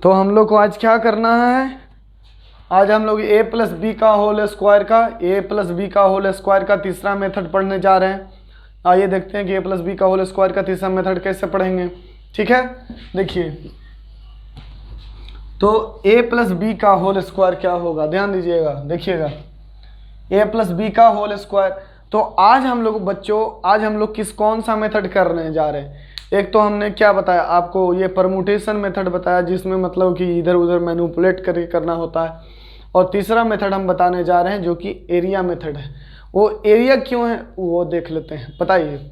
तो हम लोग को आज क्या करना है, आज हम लोग a प्लस बी का होल स्क्वायर का तीसरा मेथड पढ़ने जा रहे हैं। आइए देखते हैं कि a प्लस बी का होल स्क्वायर का तीसरा मेथड कैसे पढ़ेंगे। ठीक है, देखिए तो a प्लस बी का होल स्क्वायर क्या होगा, ध्यान दीजिएगा, देखिएगा a प्लस बी का होल स्क्वायर। तो आज हम लोग बच्चों, आज हम लोग कौन सा मेथड करने जा रहे हैं। एक तो हमने क्या बताया आपको, ये परमुटेशन मेथड बताया जिसमें मतलब कि इधर उधर मैनिपुलेट करके करना होता है। और तीसरा मेथड हम बताने जा रहे हैं जो कि एरिया मेथड है। वो एरिया क्यों है वो देख लेते हैं। बताइए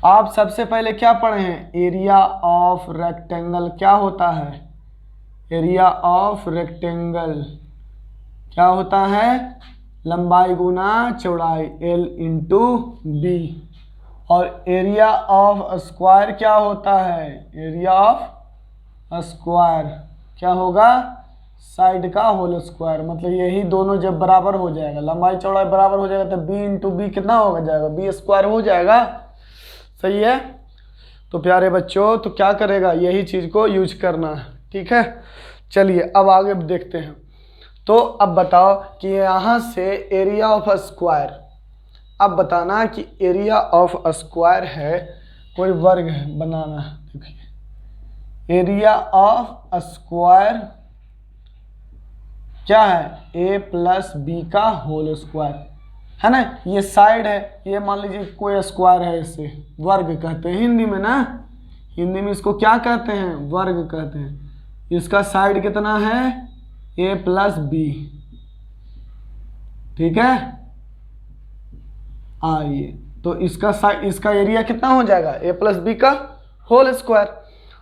आप सबसे पहले क्या पढ़े हैं, एरिया ऑफ रेक्टेंगल क्या होता है, एरिया ऑफ रेक्टेंगल क्या होता है, लंबाई गुना चौड़ाई L इंटू बी। और एरिया ऑफ स्क्वायर क्या होता है, एरिया ऑफ स्क्वायर क्या होगा, साइड का होल स्क्वायर। मतलब यही दोनों जब बराबर हो जाएगा, लंबाई चौड़ाई बराबर हो जाएगा तो b इंटू बी कितना होगा जाएगा, बी स्क्वायर हो जाएगा। सही है, तो प्यारे बच्चों तो क्या करेगा, यही चीज़ को यूज करना है। ठीक है, चलिए अब आगे देखते हैं। तो अब बताओ कि यहाँ से एरिया ऑफ स्क्वायर, अब बताना कि एरिया ऑफ स्क्वायर है, कोई वर्ग है बनाना है। देखिए एरिया ऑफ स्क्वायर क्या है, a प्लस बी का होल स्क्वायर है ना। ये साइड है, ये मान लीजिए कोई स्क्वायर है, इसे वर्ग कहते हैं हिंदी में ना, हिंदी में इसको क्या कहते हैं, वर्ग कहते हैं। इसका साइड कितना है, a प्लस बी। ठीक है, आइए तो इसका एरिया कितना हो जाएगा, a प्लस बी का होल स्क्वायर।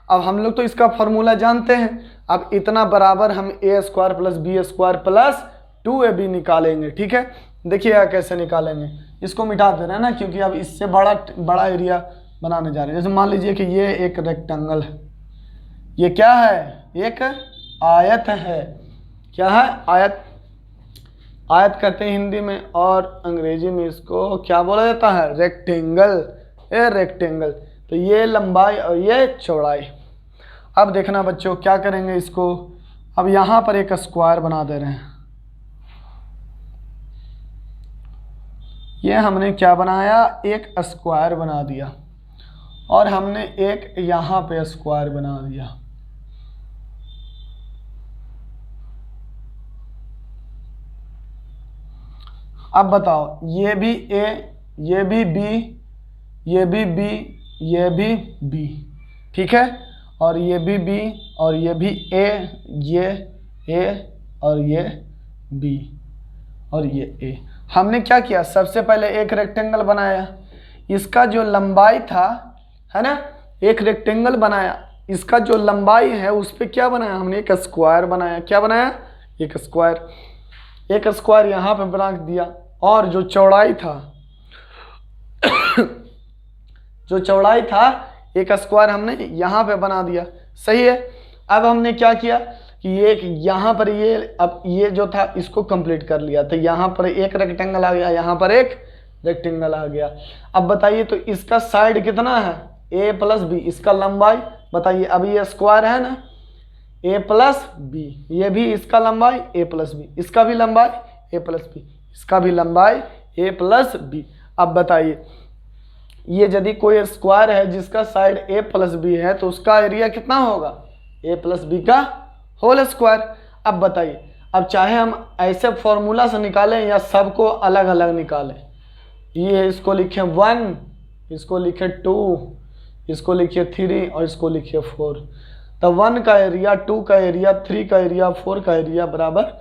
अब हम लोग तो इसका फॉर्मूला जानते हैं। अब इतना बराबर हम a square plus B square plus 2ab निकालेंगे। ठीक है, देखिएगा कैसे निकालेंगे, इसको मिटा दे रहे हैं ना, क्योंकि अब इससे बड़ा एरिया बनाने जा रहे हैं। जैसे मान लीजिए कि ये एक रेक्टेंगल है, ये क्या है, एक आयत है। क्या है, आयत। आयत कहते हैं हिंदी में, और अंग्रेजी में इसको क्या बोला जाता है, रेक्टेंगल। ए रेक्टेंगल, तो ये लंबाई और ये चौड़ाई। अब देखना बच्चों क्या करेंगे इसको, अब यहाँ पर एक स्क्वायर बना दे रहे हैं। ये हमने क्या बनाया, एक स्क्वायर बना दिया, और हमने एक यहाँ पे स्क्वायर बना दिया। अब बताओ ये भी a, ये भी b, ये भी b, ये भी b। ठीक है, और ये भी b, और ये भी a, ये a, और ये b, और ये a। हमने क्या किया, सबसे पहले एक रेक्टेंगल बनाया, इसका जो लंबाई था है ना, एक रेक्टेंगल बनाया, इसका जो लंबाई है उस पर क्या बनाया, हमने एक स्क्वायर बनाया। क्या बनाया, एक स्क्वायर। एक स्क्वायर यहाँ पे बना दिया, और जो चौड़ाई था जो चौड़ाई था एक स्क्वायर हमने यहाँ पे बना दिया। सही है, अब हमने क्या किया कि ये यहाँ पर ये, अब ये जो था इसको कंप्लीट कर लिया, तो यहाँ पर एक रेक्टेंगल आ गया, यहाँ पर एक रेक्टेंगल आ गया। अब बताइए तो इसका साइड कितना है, a प्लस बी, इसका लंबाई बताइए। अब ये स्क्वायर है ना, a प्लस बी, ये भी इसका लंबाई a प्लस बी, इसका भी लंबाई a प्लस बी, इसका भी लंबाई a प्लस बी। अब बताइए ये यदि कोई स्क्वायर है जिसका साइड a प्लस बी है तो उसका एरिया कितना होगा, a प्लस बी का होल स्क्वायर। अब बताइए, अब चाहे हम ऐसे फॉर्मूला से निकालें या सबको अलग अलग निकालें, ये इसको लिखें 1, इसको लिखें 2, इसको लिखिए 3 और इसको लिखिए 4। तो 1 का एरिया, 2 का एरिया, 3 का एरिया, 4 का एरिया बराबर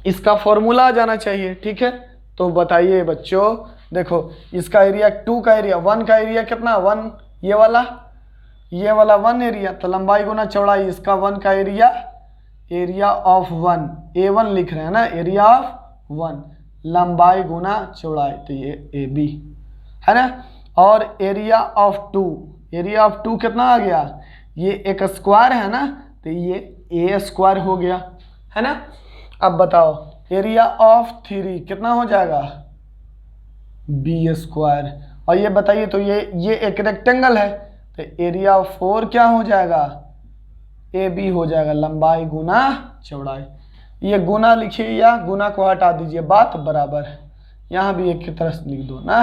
इसका फॉर्मूला आ जाना चाहिए। ठीक है, तो बताइए बच्चों, देखो इसका एरिया 2 का एरिया, 1 का एरिया कितना, 1 ये वाला 1 एरिया, तो लंबाई गुना चौड़ाई, इसका 1 का एरिया, एरिया ऑफ 1, A1 लिख रहे हैं ना, एरिया ऑफ 1, लंबाई गुना चौड़ाई, तो ये AB है ना। और एरिया ऑफ 2, एरिया ऑफ 2 कितना आ गया, ये एक स्क्वायर है ना, तो ये a स्क्वायर हो गया है ना। अब बताओ एरिया ऑफ 3 कितना हो जाएगा, b स्क्वायर। और ये बताइए तो ये एक रेक्टेंगल है, तो एरिया ऑफ 4 क्या हो जाएगा, ए बी हो जाएगा, लंबाई गुना चौड़ाई। ये गुना लिखिए या गुना को हटा दीजिए, बात बराबर है। यहाँ भी एक की तरह से लिख दो ना,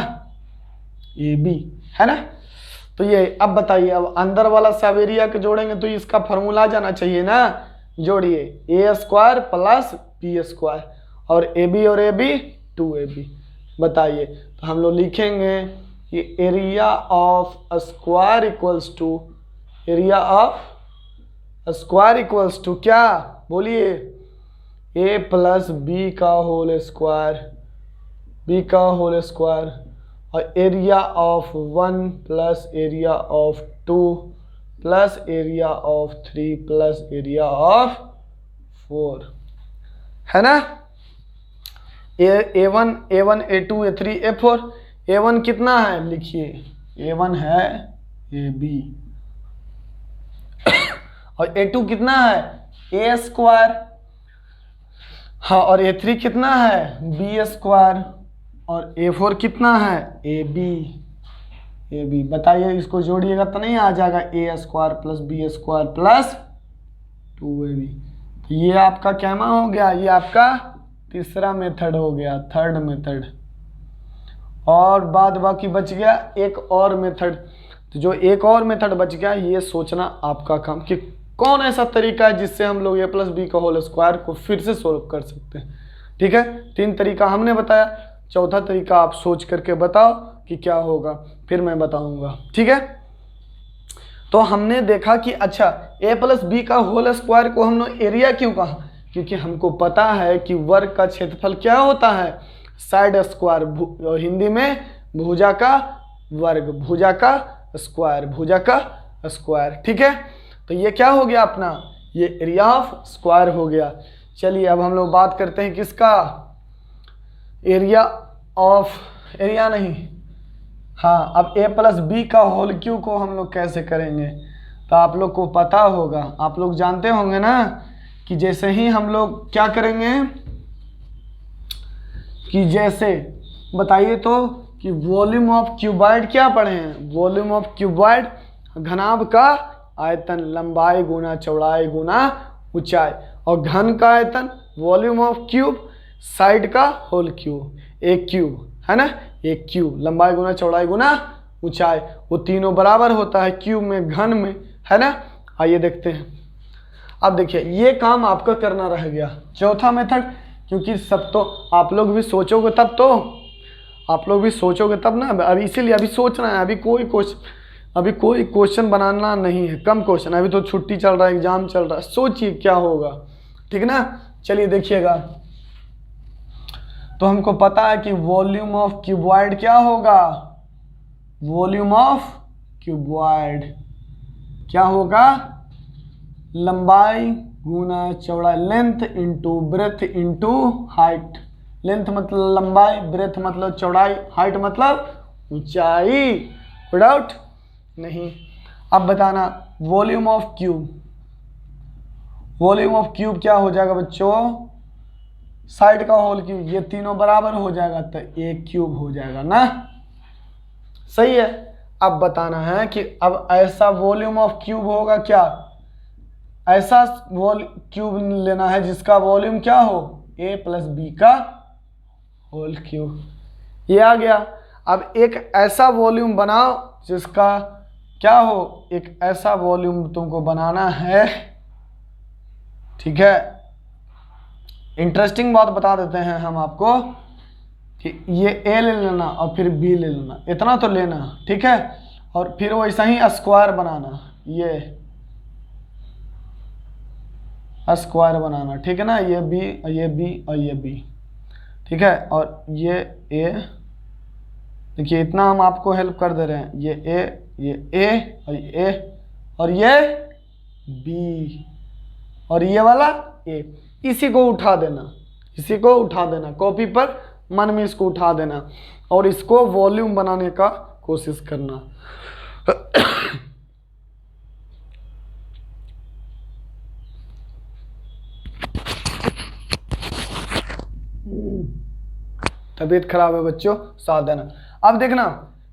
ए बी है ना। तो ये अब बताइए, अब अंदर वाला सब एरिया के जोड़ेंगे तो इसका फॉर्मूला जाना चाहिए ना। जोड़िए ए स्क्वायर प्लस बी स्क्वायर, और ए बी और ए बी 2ab। बताइए, तो हम लोग लिखेंगे कि area of square equals to, area of square equals to क्या, बोलिए, ए प्लस बी का होल स्क्वायर, बी का होल स्क्वायर, और area of 1 plus area of 2 plus area of 3 plus area of 4, है ना। A1 A2 A3 A4, A1 कितना है लिखिए, A1 है AB, और A2 कितना है A स्क्वायर, हाँ, और A3 कितना है B स्क्वायर, और A4 कितना है AB। बताइए, इसको जोड़िएगा तो नहीं आ जाएगा A square plus B square plus 2AB। ये आपका कैमा हो गया, ये आपका तीसरा मेथड हो गया, थर्ड मेथड। और बाद बाकी बच गया एक और मेथड। तो जो एक और मेथड बच गया, ये सोचना आपका काम कि कौन ऐसा तरीका है जिससे हम लोग a प्लस बी का होल स्क्वायर को फिर से सोल्व कर सकते हैं। ठीक है, 3 तरीका हमने बताया, चौथा तरीका आप सोच करके बताओ कि क्या होगा, फिर मैं बताऊंगा। ठीक है, तो हमने देखा कि अच्छा a प्लस बी का होल स्क्वायर को हमने एरिया क्यों कहा, क्योंकि हमको पता है कि वर्ग का क्षेत्रफल क्या होता है, साइड स्क्वायर, हिंदी में भुजा का वर्ग, भुजा का स्क्वायर, भुजा का स्क्वायर। ठीक है, तो ये क्या हो गया अपना, ये एरिया ऑफ स्क्वायर हो गया। चलिए अब हम लोग बात करते हैं किसका, एरिया ऑफ, एरिया नहीं, हाँ, अब a प्लस बी का होल क्यू को हम लोग कैसे करेंगे। तो आप लोग को पता होगा, आप लोग जानते होंगे ना कि जैसे ही हम लोग क्या करेंगे, कि जैसे बताइए तो कि वॉल्यूम ऑफ क्यूबॉइड क्या पढ़े हैं, वॉल्यूम ऑफ क्यूबॉइड घनाभ का आयतन, लंबाई गुना चौड़ाई गुना ऊंचाई, और घन का आयतन वॉल्यूम ऑफ क्यूब, साइड का होल क्यूब, एक क्यूब है ना, एक क्यूब, लंबाई गुना चौड़ाई गुना ऊंचाई, वो तीनों बराबर होता है क्यूब में, घन में, है ना। आइए देखते हैं। अब देखिए ये काम आपका करना रह गया, चौथा मेथड, क्योंकि सब तो आप लोग भी सोचोगे तब तो, आप लोग भी सोचोगे तब ना, अभी इसीलिए अभी सोचना है, अभी कोई क्वेश्चन बनाना नहीं है, कम क्वेश्चन, अभी तो छुट्टी चल रहा है, एग्जाम चल रहा है, सोचिए क्या होगा। ठीक ना, चलिए देखिएगा। तो हमको पता है कि वॉल्यूम ऑफ क्यूबॉइड क्या होगा, वॉल्यूम ऑफ क्यूबॉइड क्या होगा, लंबाई गुना चौड़ाई, length into breadth into height, length मतलब लंबाई, ब्रेथ मतलब चौड़ाई, हाइट मतलब ऊंचाई, डाउट नहीं। अब बताना volume of cube, volume of cube क्या हो जाएगा बच्चों, साइड का होल क्यूब, ये तीनों बराबर हो जाएगा तो एक क्यूब हो जाएगा ना, सही है। अब बताना है कि अब ऐसा वॉल्यूम ऑफ क्यूब होगा क्या, ऐसा क्यूब लेना है जिसका वॉल्यूम क्या हो, a प्लस बी का होल क्यूब, ये आ गया। अब एक ऐसा वॉल्यूम बनाओ जिसका क्या हो, एक ऐसा वॉल्यूम तुमको बनाना है। ठीक है, इंटरेस्टिंग बात बता देते हैं हम आपको कि ये a ले लेना और फिर b ले लेना, इतना तो लेना, ठीक है, और फिर वैसा ही स्क्वायर बनाना, ये स्क्वायर बनाना, ठीक है ना, ये b और ये b, ठीक है, और ये a, देखिए इतना हम आपको हेल्प कर दे रहे हैं, ये a और ये b और ये वाला a, इसी को उठा देना, इसी को उठा देना, कॉपी पर मन में इसको उठा देना और इसको वॉल्यूम बनाने का कोशिश करना। तबीयत खराब है बच्चों, साथ देना। अब देखना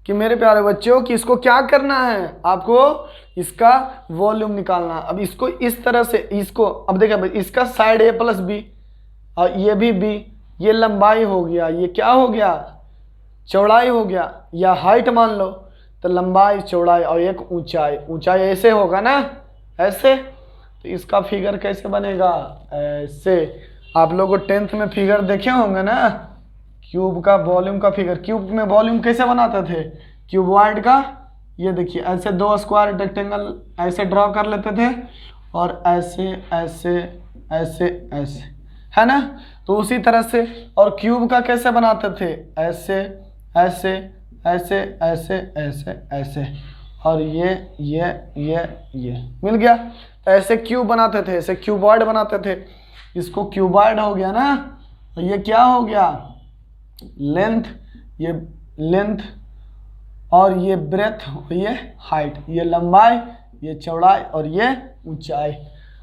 कि मेरे प्यारे बच्चों कि इसको क्या करना है, आपको इसका वॉल्यूम निकालना है। अब इसको इस तरह से, इसको अब देखिए भाई, इसका साइड a प्लस बी और ये भी b, ये लंबाई हो गया, ये क्या हो गया, चौड़ाई हो गया, या हाइट मान लो, तो लंबाई चौड़ाई और एक ऊंचाई, ऊंचाई ऐसे होगा ना, ऐसे। तो इसका फिगर कैसे बनेगा, ऐसे। आप लोगों को 10th में फिगर देखे होंगे ना, क्यूब का वॉल्यूम का फिगर। क्यूब में वॉल्यूम कैसे बनाते थे, क्यूबॉइड का, ये देखिए ऐसे 2 स्क्वायर रेक्टेंगल ऐसे ड्रॉ कर लेते थे और ऐसे ऐसे ऐसे ऐसे, है ना। तो उसी तरह से, और क्यूब का कैसे बनाते थे, ऐसे ऐसे ऐसे ऐसे ऐसे ऐसे, और ये मिल गया। तो ऐसे क्यूब बनाते थे, ऐसे क्यूबॉइड बनाते थे। इसको क्यूबॉइड हो गया ना, और ये क्या हो गया, लेंथ, ये लेंथ, और ये ब्रेथ, ये हाइट, ये लंबाई, ये चौड़ाई और ये ऊंचाई।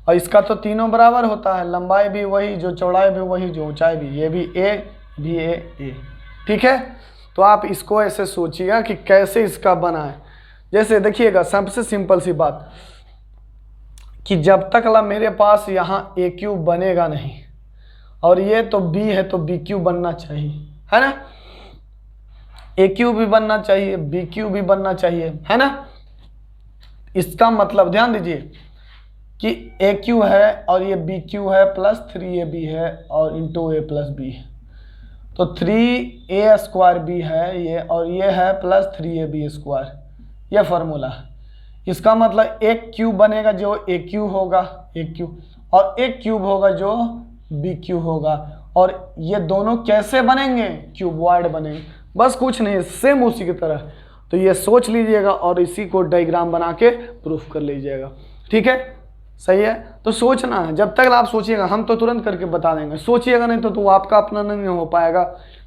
और इसका तो तीनों बराबर होता है, लंबाई भी वही, जो चौड़ाई भी वही, जो ऊंचाई भी, ये भी ए। ठीक है। तो आप इसको ऐसे सोचिएगा कि कैसे इसका बना है। जैसे देखिएगा, सबसे सिंपल सी बात कि जब तक मेरे पास यहाँ ए क्यूब बनेगा नहीं, और ये तो बी है तो बी क्यूब बनना चाहिए, है ना। ए क्यूब भी बनना चाहिए, बी क्यूब भी बनना चाहिए, है ना। इसका मतलब ध्यान दीजिए कि ए क्यू है और ये बी क्यू है प्लस 3ab है और इंटू ए प्लस बी है, तो 3a स्क्वायर बी है ये, और ये है प्लस 3ab स्क्वायर, ये फार्मूला है। इसका मतलब एक क्यूब बनेगा जो ए क्यूब होगा, एक क्यूब, और एक क्यूब होगा जो बी क्यूब होगा। और ये दोनों कैसे बनेंगे, क्यूबॉइड बनेंगे, बस कुछ नहीं, सेम उसी की तरह। तो ये सोच लीजिएगा और इसी को डायग्राम बना के प्रूफ कर लीजिएगा, ठीक है, सही है। तो सोचना है, जब तक आप सोचिएगा, हम तो तुरंत करके बता देंगे, सोचिएगा नहीं तो आपका अपना नहीं हो पाएगा,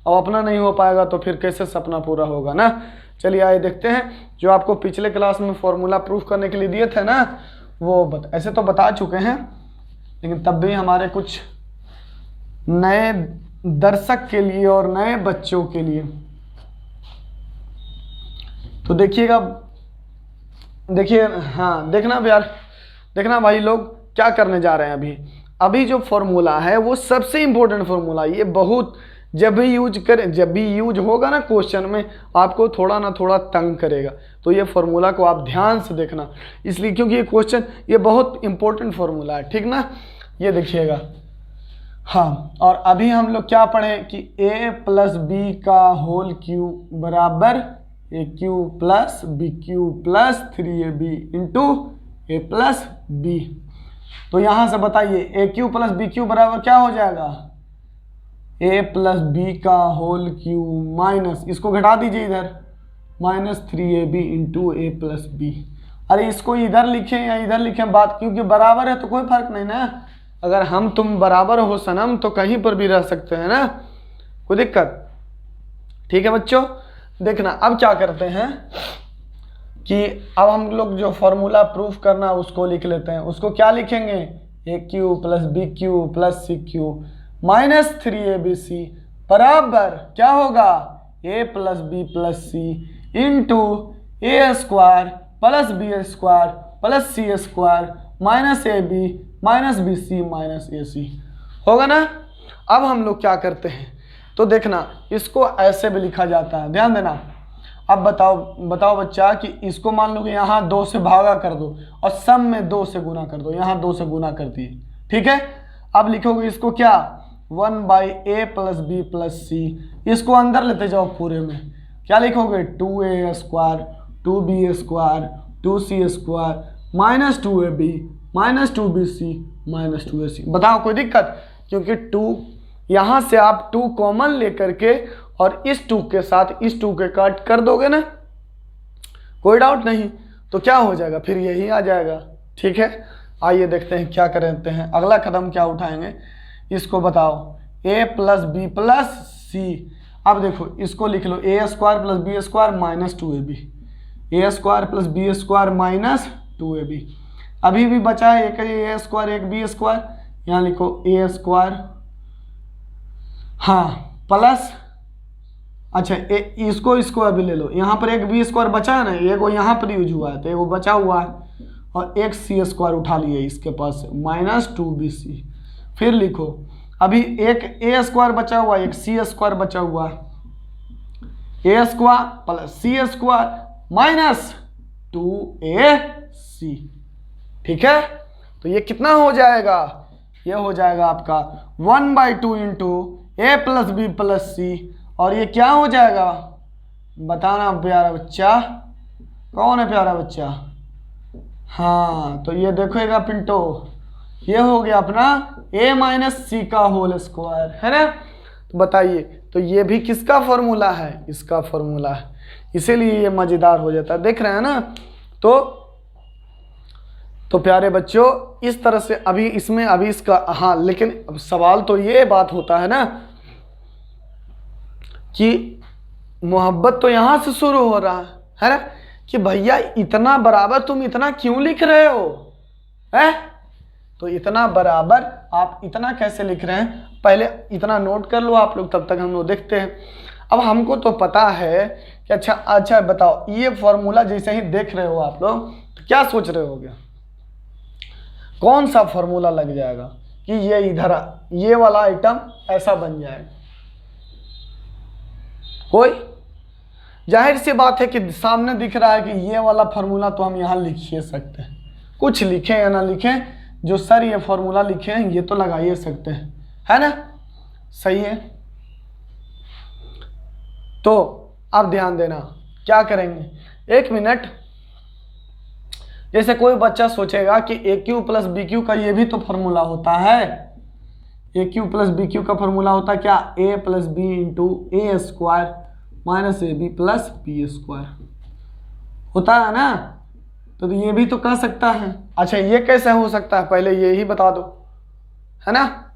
और अपना नहीं हो पाएगा तो फिर कैसे सपना पूरा होगा ना। चलिए आइए देखते हैं, जो आपको पिछले क्लास में फॉर्मूला प्रूफ करने के लिए दिए थे ना, वो ऐसे तो बता चुके हैं, लेकिन तब भी हमारे कुछ नए दर्शक के लिए और नए बच्चों के लिए। तो देखिएगा, देखिए, हाँ देखना यार, देखना भाई लोग क्या करने जा रहे हैं। अभी जो फॉर्मूला है वो सबसे इंपॉर्टेंट फॉर्मूला, ये बहुत जब भी यूज होगा ना क्वेश्चन में, आपको थोड़ा ना थोड़ा तंग करेगा। तो ये फॉर्मूला को आप ध्यान से देखना, इसलिए क्योंकि ये क्वेश्चन ये बहुत इंपॉर्टेंट फॉर्मूला है, ठीक ना। ये देखिएगा, हाँ, और अभी हम लोग क्या पढ़े कि a प्लस बी का होल क्यूब बराबर A cube plus B cube plus 3ab into A plus B. तो यहाँ से बताइए A cube plus B cube बराबर क्या हो जाएगा, a प्लस बी का होल क्यूब माइनस, इसको घटा दीजिए इधर, माइनस 3ab इंटू ए प्लस बी। अरे इसको इधर लिखें या इधर लिखें, बात क्योंकि बराबर है तो कोई फर्क नहीं ना। अगर हम तुम बराबर हो सनम तो कहीं पर भी रह सकते हैं ना, कोई दिक्कत। ठीक है बच्चों, देखना अब क्या करते हैं कि अब हम लोग जो फॉर्मूला प्रूफ करना उसको लिख लेते हैं। उसको क्या लिखेंगे, A cube plus B cube plus C cube minus 3abc बराबर क्या होगा, A plus B plus C into A square plus B square plus C square minus A B minus B C minus A C, होगा ना। अब हम लोग क्या करते हैं, तो देखना इसको ऐसे भी लिखा जाता है, ध्यान देना। अब बताओ बच्चा कि इसको मान लो कि यहाँ 2 से भागा कर दो और सब में 2 से गुना कर दो, यहाँ 2 से गुना कर दिए, ठीक है। अब लिखोगे इसको क्या, 1/a प्लस बी प्लस सी, इसको अंदर लेते जाओ पूरे में, क्या लिखोगे 2a square 2b square 2c square minus 2ab minus 2bc minus 2ac। बताओ कोई दिक्कत, क्योंकि 2 यहाँ से आप 2 कॉमन लेकर के और इस 2 के साथ इस 2 के काट कर दोगे ना, कोई डाउट नहीं, तो क्या हो जाएगा, फिर यही आ जाएगा, ठीक है। आइए देखते हैं क्या करते हैं, अगला कदम क्या उठाएंगे, इसको बताओ a plus B plus C. अब देखो इसको लिख लो, A square plus B square minus 2ab, A square plus B square minus 2ab। अभी भी बचा है एक ए स्क्वायर एक बी स्क्वायर, यहाँ लिखो ए स्क्वायर, हाँ, प्लस अच्छा इसको स्क्वायर भी ले लो, यहाँ पर एक बी स्क्वायर बचा है ना, एक वो यहाँ पर यूज हुआ है तो वो बचा हुआ है, और एक सी स्क्वायर उठा लिए इसके पास -2bc। फिर लिखो अभी एक ए स्क्वायर बचा हुआ है, एक सी स्क्वायर बचा हुआ है, ए स्क्वायर प्लस सी स्क्वायर -2ac। ठीक है, तो ये कितना हो जाएगा, ये हो जाएगा आपका 1/2 इंटू ए प्लस बी प्लस सी, और ये क्या हो जाएगा बताना प्यारा बच्चा, कौन है प्यारा बच्चा? हाँ तो ये देखोगा पिंटो, ये हो गया अपना a माइनस सी का होल स्क्वायर, है ना। तो बताइए, तो ये भी किसका फॉर्मूला है, इसका फॉर्मूला है, इसीलिए ये मज़ेदार हो जाता है, देख रहे हैं ना। तो प्यारे बच्चों इस तरह से अभी इसमें अभी इसका हाँ, लेकिन अब सवाल तो ये बात होता है ना कि मोहब्बत तो यहाँ से शुरू हो रहा है ना, कि भैया इतना बराबर तुम इतना क्यों लिख रहे हो, है? तो इतना बराबर आप इतना कैसे लिख रहे हैं, पहले इतना नोट कर लो आप लोग, तब तक हम लोग देखते हैं। अब हमको तो पता है कि अच्छा बताओ, ये फॉर्मूला जैसे ही देख रहे हो आप लोग तो क्या सोच रहे होगे, कौन सा फॉर्मूला लग जाएगा कि ये इधर ये वाला आइटम ऐसा बन जाएगा? कोई जाहिर सी बात है कि सामने दिख रहा है कि ये वाला फॉर्मूला तो हम यहाँ लिख ही सकते हैं, कुछ लिखें या ना लिखें, जो सर ये फॉर्मूला लिखे हैं ये तो लगा ही सकते हैं, है ना, सही है। तो अब ध्यान देना क्या करेंगे, एक मिनट, जैसे कोई बच्चा सोचेगा कि A cube plus B cube का ये भी तो फॉर्मूला होता है, A cube plus B cube का फॉर्मूला होता है क्या, A plus B into A square minus A B plus B square होता है ना। तो ये भी तो कर सकता है। अच्छा ये कैसे हो सकता है, पहले ये ही बता दो, है ना,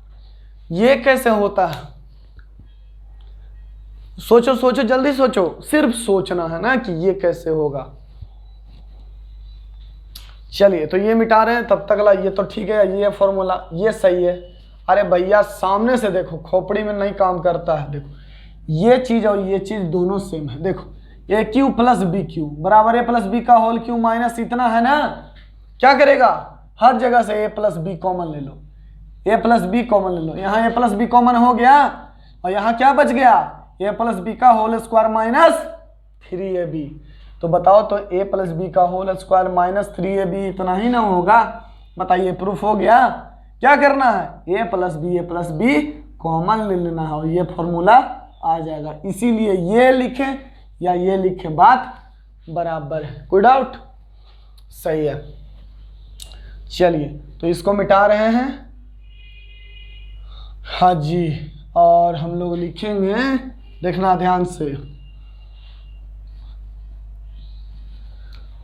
ये कैसे होता है, सोचो सोचो जल्दी सोचो, सिर्फ सोचना है ना कि ये कैसे होगा। चलिए तो ये मिटा रहे हैं, तब तक ला ये तो ठीक है, ये फॉर्मूला ये सही है। अरे भैया सामने से देखो, खोपड़ी में नहीं काम करता है, देखो ये चीज और ये चीज दोनों सेम है। देखो ए क्यू प्लस बी क्यू बराबर ए प्लस बी का होल क्यू माइनस इतना है ना, क्या करेगा, हर जगह से ए प्लस बी कॉमन ले लो, ए प्लस बी कॉमन ले लो, यहाँ ए प्लस बी कॉमन हो गया, और यहाँ क्या बच गया, ए प्लस बी का होल स्क्वायर माइनस 3ab। तो बताओ तो ए प्लस बी का होल स्क्वायर माइनस 3ab इतना ही ना होगा, बताइए, प्रूफ हो गया। क्या करना है, ए प्लस बी कॉमन ले लेना है और ये फॉर्मूला आ जाएगा। इसीलिए ये लिखें या ये लिखें बात बराबर है, कोई डाउट, सही है। चलिए तो इसको मिटा रहे हैं, हाँ जी, और हम लोग लिखेंगे, देखना ध्यान से।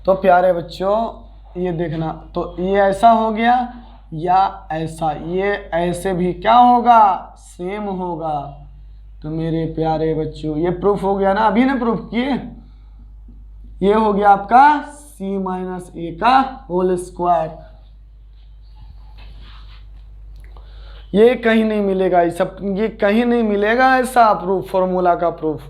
तो प्यारे बच्चों ये देखना, तो ये ऐसा हो गया या ऐसा, ये ऐसे भी क्या होगा, सेम होगा। तो मेरे प्यारे बच्चों ये प्रूफ हो गया ना, अभी ना प्रूफ किए, ये हो गया आपका c माइनस ए का होल स्क्वायर। ये कहीं नहीं मिलेगा, ये कहीं नहीं मिलेगा ऐसा प्रूफ, फॉर्मूला का प्रूफ,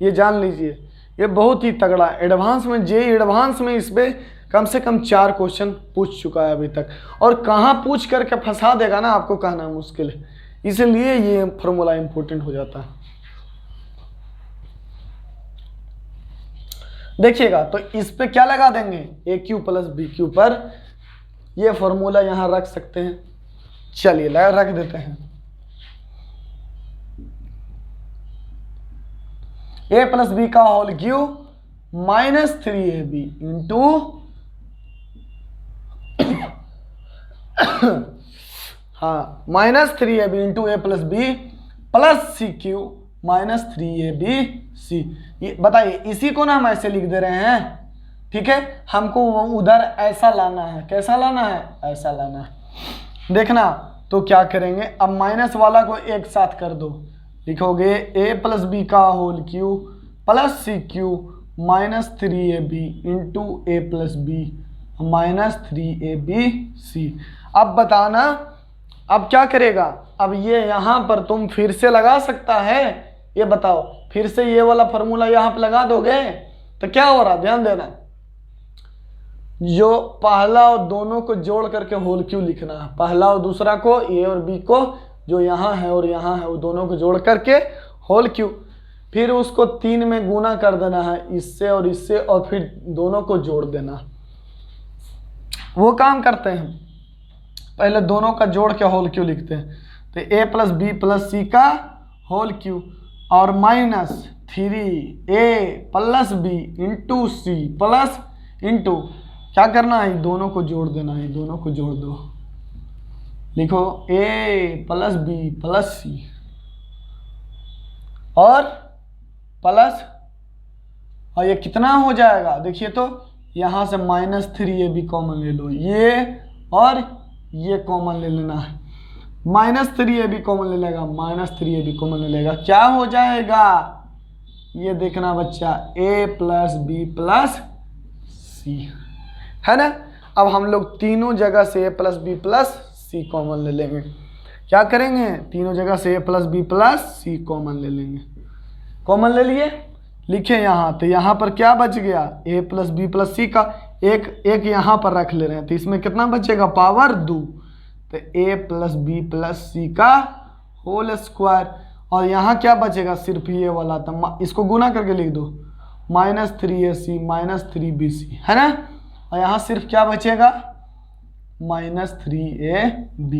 ये जान लीजिए, ये बहुत ही तगड़ा एडवांस में, जेईई एडवांस में इस पे कम से कम 4 क्वेश्चन पूछ चुका है अभी तक, और कहाँ पूछ करके फंसा देगा ना आपको कहना मुश्किल है, इसलिए ये फॉर्मूला इंपॉर्टेंट हो जाता है। देखिएगा तो इस पे क्या लगा देंगे, ए क्यू प्लस बी क्यू पर ये फॉर्मूला यहाँ रख सकते हैं। चलिए रख देते हैं, ए प्लस बी का whole cube minus 3ab into हाँ माइनस 3ab इंटू ए प्लस बी प्लस सी क्यू माइनस 3abc। ये बताइए, इसी को ना हम ऐसे लिख दे रहे हैं, ठीक है, हमको उधर ऐसा लाना है, कैसा लाना है, ऐसा लाना है। देखना तो क्या करेंगे, अब माइनस वाला को एक साथ कर दो, लिखोगे ए प्लस बी का होल क्यू प्लस सी क्यू माइनस 3ab इंटू ए प्लस बी माइनस 3abc। अब बताना अब क्या करेगा, अब ये यहाँ पर तुम फिर से लगा सकता है, ये बताओ फिर से ये वाला फॉर्मूला यहाँ पे लगा दोगे तो क्या हो रहा, ध्यान देना, जो पहला और दोनों को जोड़ करके होल क्यू लिखना है, पहला और दूसरा को, ए और बी को, जो यहाँ है और यहाँ है, वो दोनों को जोड़ करके होल क्यू, फिर उसको 3 में गुना कर देना है, इससे और इससे, और फिर दोनों को जोड़ देना। वो काम करते हैं, पहले दोनों का जोड़ के होल क्यू लिखते हैं। तो ए प्लस बी प्लस सी का होल क्यू और minus 3a plus B into C plus into क्या करना है, दोनों को जोड़ देना है, दोनों को जोड़ दो, लिखो a प्लस बी प्लस सी और प्लस, और ये कितना हो जाएगा देखिए, तो यहाँ से -3ab कॉमन ले लो, ये और ये कॉमन ले लेना है, -3ab कॉमन ले लेगा, -3ab कॉमन ले लेगा, क्या हो जाएगा ये देखना बच्चा, a plus B plus C, है ना। अब हम लोग तीनों जगह से a plus B plus C common ले लेंगे, क्या करेंगे, तीनों जगह से a plus B plus C common ले लेंगे, कॉमन ले लिए, लिखे यहाँ, तो यहाँ पर क्या बच गया, a प्लस बी प्लस सी का एक यहाँ पर रख ले रहे हैं, तो इसमें कितना बचेगा, पावर 2, तो a प्लस बी प्लस सी का होल स्क्वायर, और यहाँ क्या बचेगा, सिर्फ ये वाला, तो इसको गुना करके लिख दो, -3ac -3bc, है ना, और यहाँ सिर्फ क्या बचेगा, -3ab,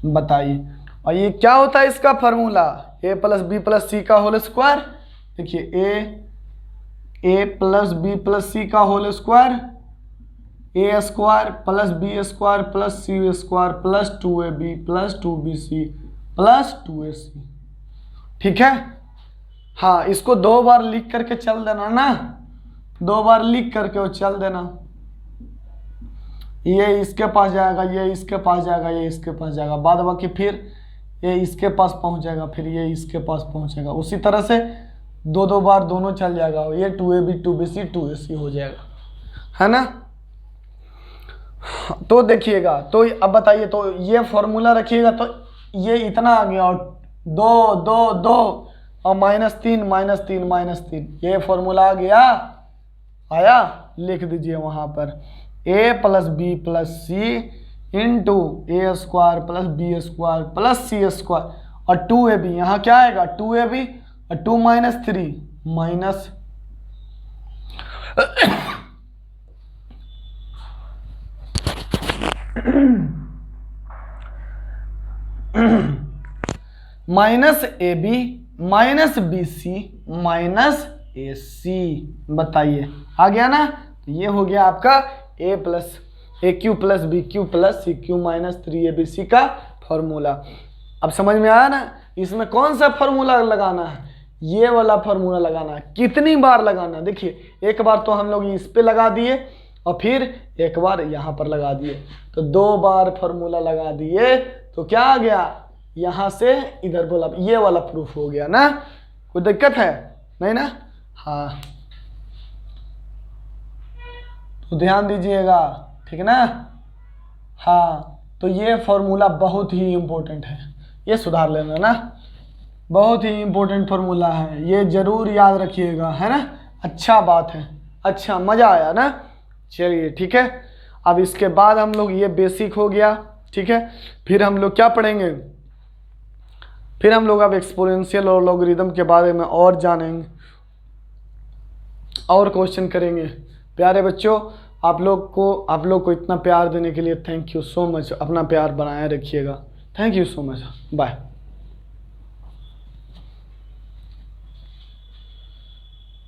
बताइए। और ये क्या होता है इसका formula, a plus B plus सी का होल स्क्वायर, देखिए a प्लस बी प्लस सी का whole square, a square plus B square plus C square plus 2ab plus 2bc plus 2ac, ठीक है। हाँ, इसको 2 बार लिख करके चल देना ना, 2 बार लिख करके और चल देना, ये इसके पास जाएगा, ये इसके पास जाएगा, ये इसके पास जाएगा, बाद बाकी फिर ये इसके पास पहुंच जाएगा, फिर ये इसके पास पहुंचेगा, उसी तरह से 2 बार दोनों चल जाएगा, ये 2ab 2bc 2ac हो जाएगा, है ना। तो देखिएगा, तो अब बताइए, तो ये फॉर्मूला रखिएगा, तो ये इतना आ गया, और 2 2 2 और -3 -3 -3, ये फॉर्मूला आ गया, आया, लिख दीजिए वहां पर, a plus B plus C into A square plus B square plus C square, और 2ab, यहाँ क्या आएगा, 2ab और 2 -3 माइनस -ab -bc -ac, बताइए, आ गया ना। तो ये हो गया आपका AQ plus BQ plus CQ -3abc का फॉर्मूला। अब समझ में आया ना, इसमें कौन सा फॉर्मूला लगाना है, ये वाला फॉर्मूला लगाना है, कितनी बार लगाना है, देखिए, एक बार तो हम लोग इस पे लगा दिए और फिर एक बार यहाँ पर लगा दिए, तो 2 बार फॉर्मूला लगा दिए, तो क्या आ गया, यहाँ से इधर बोला, ये वाला प्रूफ हो गया ना, कोई दिक्कत है नहीं ना। हाँ, तो ध्यान दीजिएगा, ठीक ना। हाँ, तो ये फॉर्मूला बहुत ही इम्पोर्टेंट है, ये सुधार लेना ना, बहुत ही इम्पोर्टेंट फॉर्मूला है, ये जरूर याद रखिएगा, है ना। अच्छा बात है, अच्छा, मज़ा आया ना। चलिए ठीक है, अब इसके बाद हम लोग, ये बेसिक हो गया, ठीक है, फिर हम लोग क्या पढ़ेंगे, फिर हम लोग अब एक्सपोनेंशियल और लॉगरिदम के बारे में और जानेंगे और क्वेश्चन करेंगे। प्यारे बच्चों, आप लोग को इतना प्यार देने के लिए थैंक यू सो मच, अपना प्यार बनाए रखिएगा, thank you so much, bye.